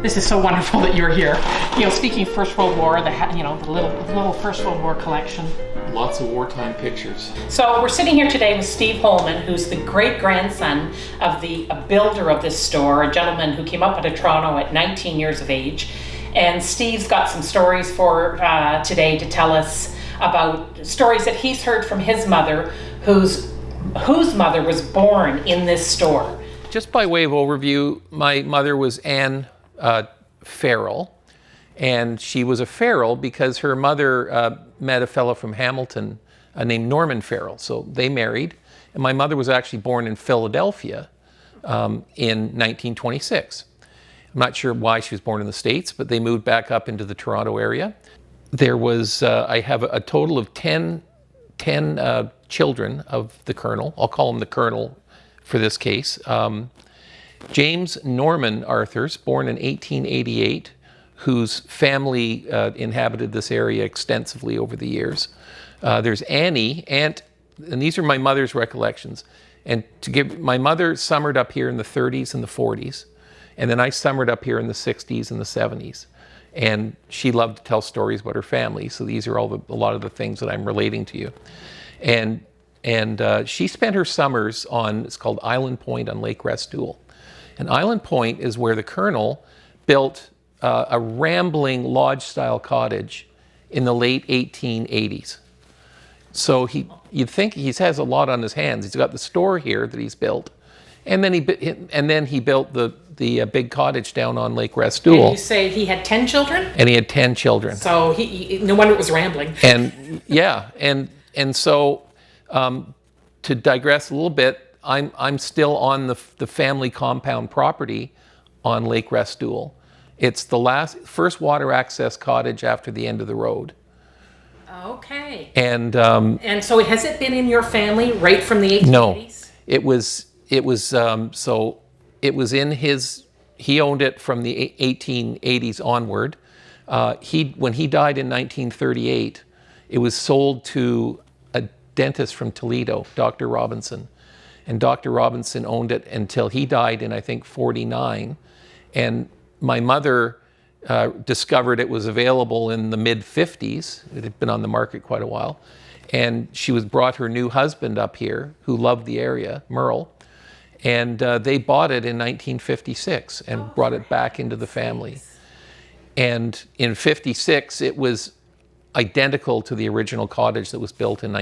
This is so wonderful that you're here. You know, speaking First World War, the little First World War collection. Lots of wartime pictures. So we're sitting here today with Steve Holman, who's the great-grandson of the builder of this store, a gentleman who came up out of Toronto at 19 years of age. And Steve's got some stories for today to tell us about stories that he's heard from his mother, whose mother was born in this store. Just by way of overview, my mother was Anne Farrell, and she was a Farrell because her mother met a fellow from Hamilton named Norman Farrell. So they married, and my mother was actually born in Philadelphia in 1926. I'm not sure why she was born in the States, but they moved back up into the Toronto area. There was, I have a total of 10 children of the Colonel. I'll call him the Colonel for this case. James Norman Arthurs, born in 1888, whose family inhabited this area extensively over the years. There's Annie, and these are my mother's recollections. And my mother summered up here in the 30s and the 40s, and then I summered up here in the 60s and the 70s. And she loved to tell stories about her family, so these are a lot of the things that I'm relating to you. And she spent her summers on, it's called Island Point on Lake Restoule. And Island Point is where the Colonel built a rambling lodge-style cottage in the late 1880s. So you'd think he has a lot on his hands. He's got the store here that he's built, and then he built the big cottage down on Lake Restoule. And you say he had 10 children? And he had 10 children. So no wonder it was rambling. And yeah, and so to digress a little bit, I'm still on the family compound property on Lake Restoule. It's the first water access cottage after the end of the road. Okay. And so has it been in your family right from the 1880s? No, it was in his. He owned it from the 1880s onward. When he died in 1938, it was sold to a dentist from Toledo, Dr. Robinson. And Dr. Robinson owned it until he died in, I think, 49. And my mother discovered it was available in the mid-50s. It had been on the market quite a while. And she brought her new husband up here, who loved the area, Merle. And they bought it in 1956 and brought it back into the family. And in 56, it was identical to the original cottage that was built in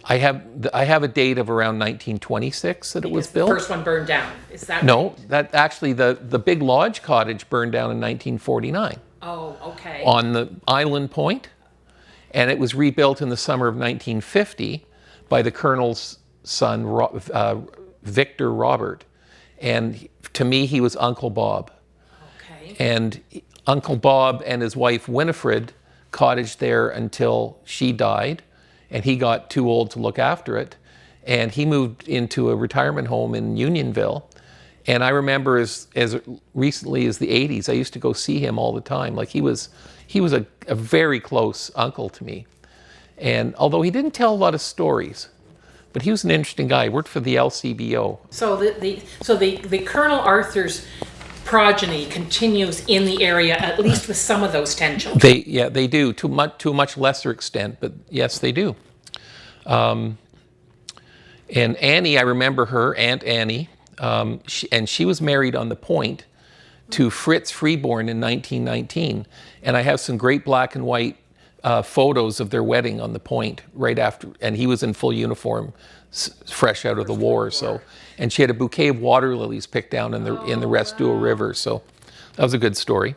I have a date of around 1926 that it was built. The first one burned down. Is that No, right? that actually the big lodge cottage burned down in 1949. Oh, okay. On the Island Point, and it was rebuilt in the summer of 1950 by the Colonel's son, Victor Robert, and to me he was Uncle Bob. Okay. And Uncle Bob and his wife Winifred cottaged there until she died, and he got too old to look after it, and he moved into a retirement home in Unionville. And I remember as recently as the 80s, I used to go see him all the time. Like he was a very close uncle to me, and although he didn't tell a lot of stories, but he was an interesting guy. He worked for the LCBO. So the Colonel Arthur's progeny continues in the area, at least with some of those 10 children. They do, to a much lesser extent, but yes, they do. And Annie, I remember her, Aunt Annie, she was married on the Point to Fritz Freeborn in 1919. And I have some great black and white photos of their wedding on the Point right after, and he was in full uniform, fresh out of the war. So, and she had a bouquet of water lilies picked down in the Restoule River. So, that was a good story.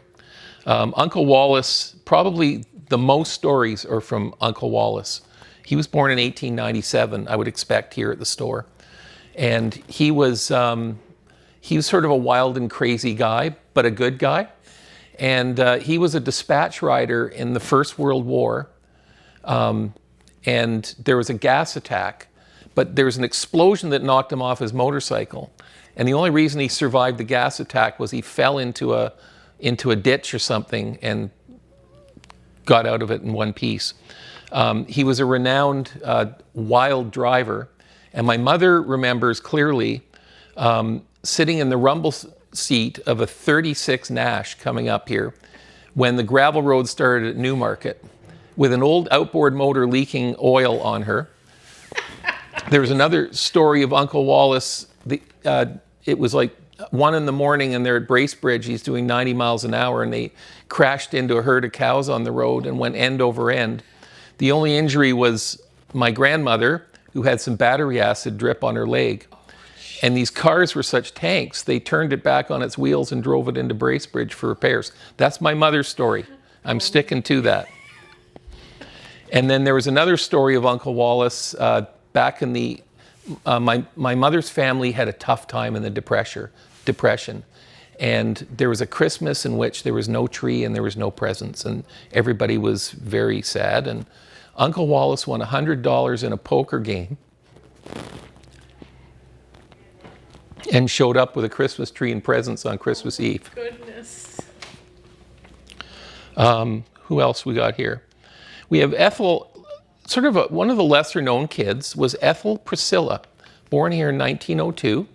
Uncle Wallace, probably the most stories are from Uncle Wallace. He was born in 1897, I would expect, here at the store, and he was sort of a wild and crazy guy, but a good guy. And he was a dispatch rider in the First World War, and there was a gas attack, but there was an explosion that knocked him off his motorcycle. And the only reason he survived the gas attack was he fell into a ditch or something and got out of it in one piece. He was a renowned wild driver, and my mother remembers clearly sitting in the rumble seat of a 36 Nash coming up here when the gravel road started at Newmarket with an old outboard motor leaking oil on her. There was another story of Uncle Wallace. It was like 1 a.m. and they're at Bracebridge. He's doing 90 miles an hour and they crashed into a herd of cows on the road and went end over end. The only injury was my grandmother, who had some battery acid drip on her leg. And these cars were such tanks, they turned it back on its wheels and drove it into Bracebridge for repairs. That's my mother's story. I'm sticking to that. And then there was another story of Uncle Wallace back in the, my mother's family had a tough time in the Depression. And there was a Christmas in which there was no tree and there was no presents and everybody was very sad. And Uncle Wallace won $100 in a poker game and showed up with a Christmas tree and presents on Christmas Eve. Goodness. Who else we got here? We have Ethel, sort of one of the lesser known kids was Ethel Priscilla, born here in 1902.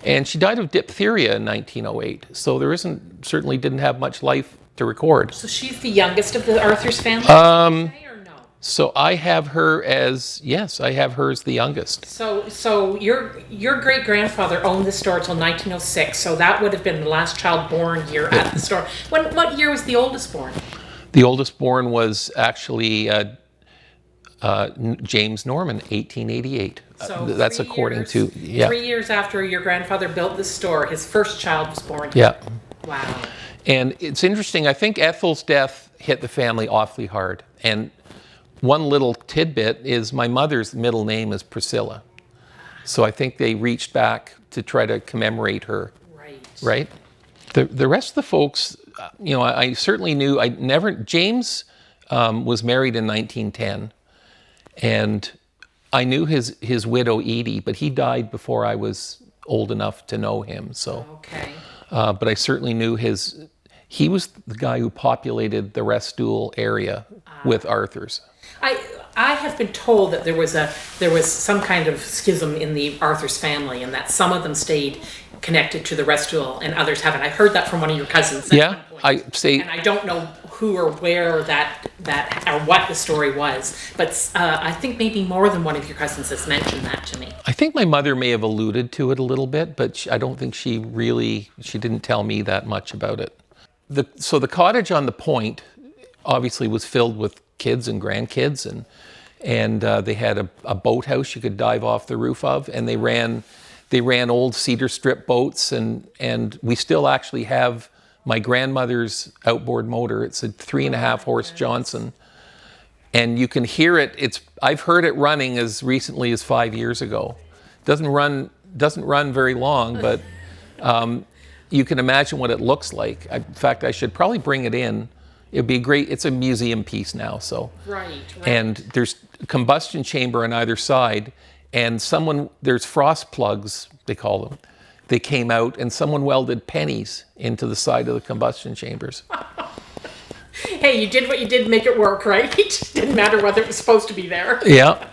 And she died of diphtheria in 1908. So there certainly didn't have much life to record. So she's the youngest of the Arthur's family? Or no? So I have her as, yes, I have her as the youngest. So your great grandfather owned the store till 1906. So that would have been the last child born here at the store. What year was the oldest born? The oldest born was actually James Norman, 1888. So that's according to, 3 years after your grandfather built the store, his first child was born. Yeah. Wow. And it's interesting, I think Ethel's death hit the family awfully hard. And one little tidbit is my mother's middle name is Priscilla. So I think they reached back to try to commemorate her. Right? The rest of the folks, I certainly knew, James was married in 1910. And I knew his widow, Edie, but he died before I was old enough to know him. So, okay. But I certainly knew he was the guy who populated the Restoule area with Arthurs. I have been told that there was some kind of schism in the Arthurs family, and that some of them stayed connected to the Restoule and others haven't. I heard that from one of your cousins. Yeah, and I don't know who or where that or what the story was, but I think maybe more than one of your cousins has mentioned that to me. I think my mother may have alluded to it a little bit, but I don't think she didn't tell me that much about it. So the cottage on the point obviously was filled with kids and grandkids, and they had a boathouse you could dive off the roof of, and they ran old cedar strip boats, and we still actually have my grandmother's outboard motor. It's a 3.5 horse Johnson, and you can hear it. I've heard it running as recently as 5 years ago. Doesn't run very long, but you can imagine what it looks like. In fact, I should probably bring it in. It'd be great. It's a museum piece now, so. Right. And there's a combustion chamber on either side, and there's frost plugs, they call them. They came out, and someone welded pennies into the side of the combustion chambers. Hey, you did what you did to make it work, right? It didn't matter whether it was supposed to be there. Yeah.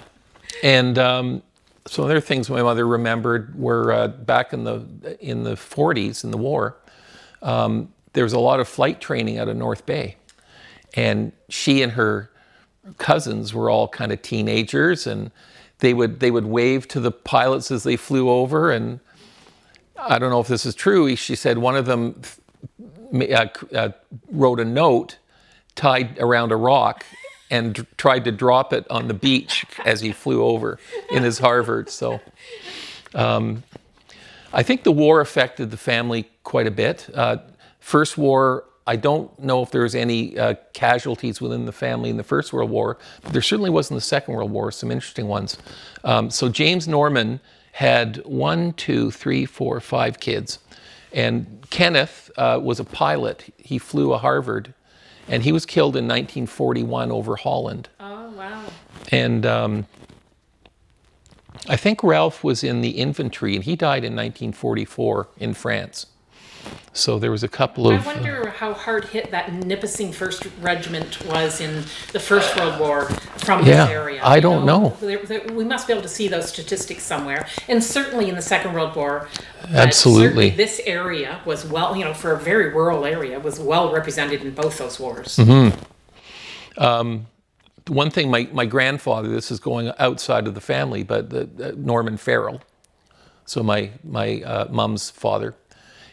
And some other things my mother remembered were back in the 40s, in the war, there was a lot of flight training out of North Bay. And she and her cousins were all kind of teenagers, and they would wave to the pilots as they flew over. And I don't know if this is true. She said one of them wrote a note tied around a rock and tried to drop it on the beach as he flew over in his Harvard. So I think the war affected the family quite a bit. First war, I don't know if there was any casualties within the family in the First World War, but there certainly was in the Second World War, some interesting ones. So James Norman had 5 kids. And Kenneth was a pilot. He flew a Harvard, and he was killed in 1941 over Holland. Oh, wow. And I think Ralph was in the infantry, and he died in 1944 in France. So there was a couple of... I wonder how hard hit that Nipissing 1st Regiment was in the First World War from this area. I don't know. We must be able to see those statistics somewhere. And certainly in the Second World War, absolutely, this area was for a very rural area, was well represented in both those wars. One thing, my grandfather, this is going outside of the family, but Norman Farrell, so my mom's father,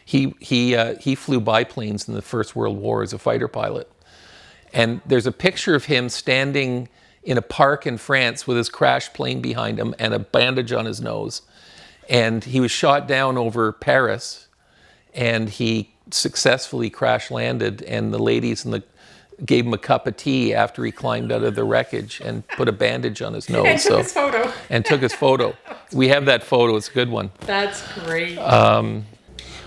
he flew biplanes in the First World War as a fighter pilot. And there's a picture of him standing in a park in France with his crashed plane behind him and a bandage on his nose. And he was shot down over Paris, and he successfully crash landed, and the ladies gave him a cup of tea after he climbed out of the wreckage and put a bandage on his nose. And took his photo. And took his photo. We have that photo. It's a good one. That's great.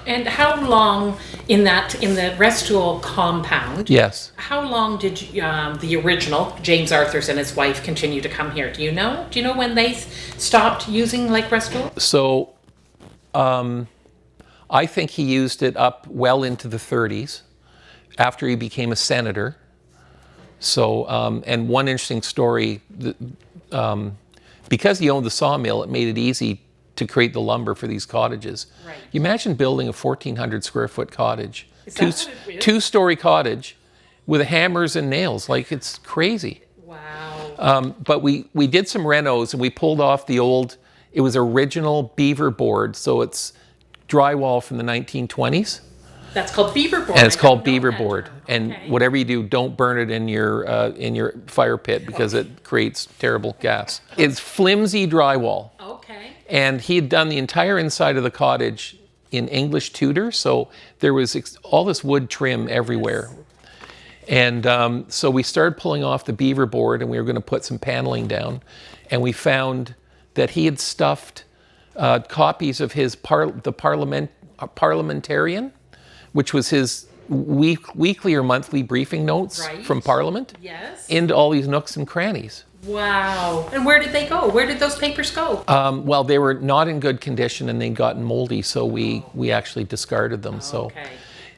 And how long in the Restoule compound? Yes. How long did the original James Arthurs and his wife continue to come here? Do you know? Do you know when they stopped using Lake Restoule? So, I think he used it up well into the 30s, after he became a senator. So, and one interesting story, because he owned the sawmill, it made it easy to create the lumber for these cottages. Right. You imagine building a 1,400 square foot cottage, two-story cottage with hammers and nails. Like, it's crazy. Wow. But we did some renos, and we pulled off the old, it was original beaver board. So it's drywall from the 1920s. That's called beaver board. And it's called beaver board. And whatever you do, don't burn it in your fire pit, because it creates terrible gas. It's flimsy drywall. Okay. And he had done the entire inside of the cottage in English Tudor, so there was all this wood trim everywhere. Yes. And so we started pulling off the beaver board, and we were going to put some paneling down. And we found that he had stuffed copies of his Parliamentarian, which was his weekly or monthly briefing notes from Parliament, into all these nooks and crannies. Wow. And where did they go? Where did those papers go? Well, they were not in good condition, and they'd gotten moldy, so we actually discarded them. Okay.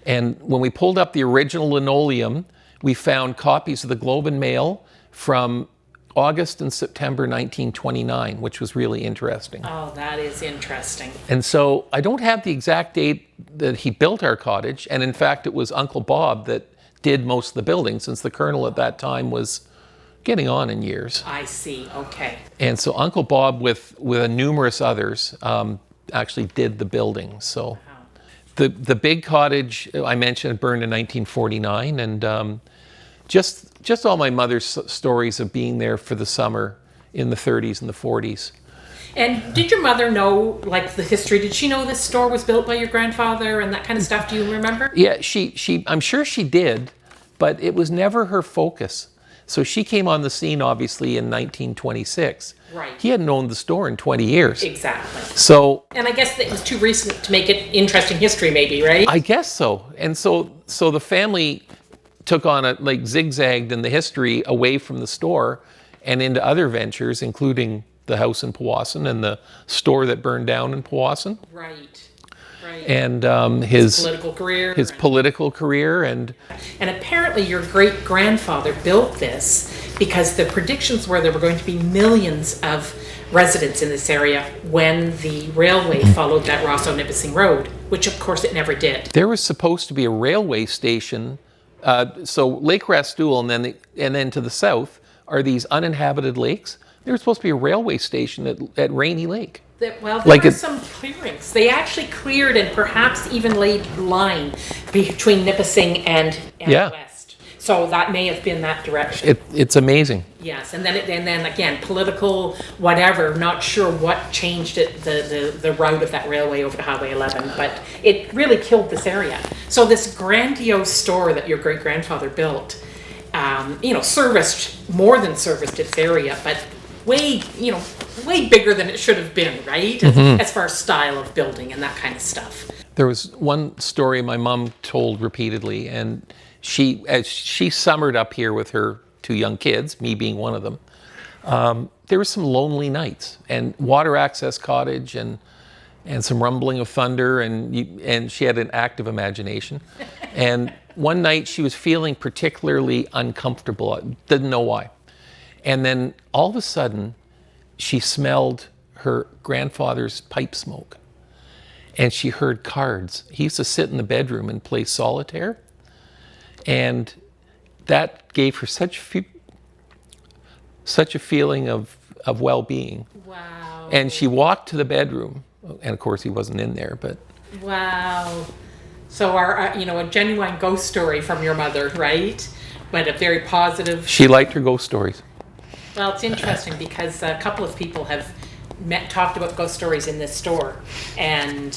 And when we pulled up the original linoleum, we found copies of the Globe and Mail from August and September 1929, which was really interesting. Oh, that is interesting. And so I don't have the exact date that he built our cottage, and in fact it was Uncle Bob that did most of the building, since the Colonel at that time was getting on in years. I see, okay. And so Uncle Bob, with numerous others, actually did the building. So the big cottage I mentioned burned in 1949, and just all my mother's stories of being there for the summer in the 30s and the 40s. And did your mother know, like, the history? Did she know this store was built by your grandfather and that kind of stuff? Do you remember? Yeah, I'm sure she did, but it was never her focus. So she came on the scene, obviously, in 1926. Right. He hadn't owned the store in 20 years. Exactly. So, and I guess that it was too recent to make it interesting history, maybe, right? I guess so. And so the family took on zigzagged in the history away from the store and into other ventures, including the house in Powassan and the store that burned down in Powassan. Right. And his political career. And apparently your great-grandfather built this because the predictions were there were going to be millions of residents in this area when the railway followed that Rosso-Nipissing Road, which of course it never did. There was supposed to be a railway station. So Lake Restoule and then to the south are these uninhabited lakes. There was supposed to be a railway station at Rainy Lake. There were some clearings. They actually cleared and perhaps even laid line between Nipissing and West. So that may have been that direction. It's amazing. Yes, and then again, political whatever. Not sure what changed it, the route of that railway over to Highway 11, but it really killed this area. So this grandiose store that your great grandfather built, more than serviced its area, but way bigger than it should have been, right? Mm-hmm. As far as style of building and that kind of stuff. There was one story my mom told repeatedly, and as she summered up here with her two young kids, me being one of them, there were some lonely nights, and water access cottage, and and some rumbling of thunder, and she had an active imagination. And one night she was feeling particularly uncomfortable, didn't know why. And then all of a sudden, she smelled her grandfather's pipe smoke. And she heard cards. He used to sit in the bedroom and play solitaire. And that gave her such a feeling of well-being. Wow. And she walked to the bedroom, and of course he wasn't in there, but... Wow. So a genuine ghost story from your mother, right? But a very positive... She liked her ghost stories. Well, it's interesting because a couple of people have talked about ghost stories in this store, and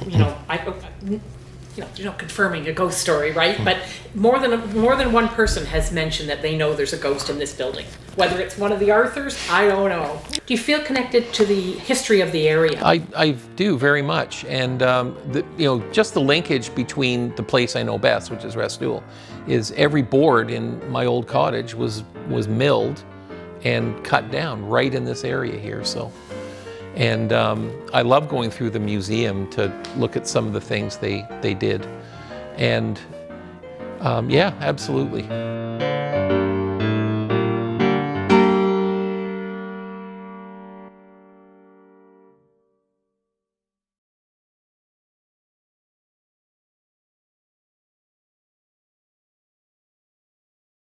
there's no confirming a ghost story, right? But more than one person has mentioned that they know there's a ghost in this building. Whether it's one of the Arthurs, I don't know. Do you feel connected to the history of the area? I do very much, and just the linkage between the place I know best, which is Restoule, is every board in my old cottage was milled and cut down right in this area here. So, and I love going through the museum to look at some of the things they did, and yeah, absolutely.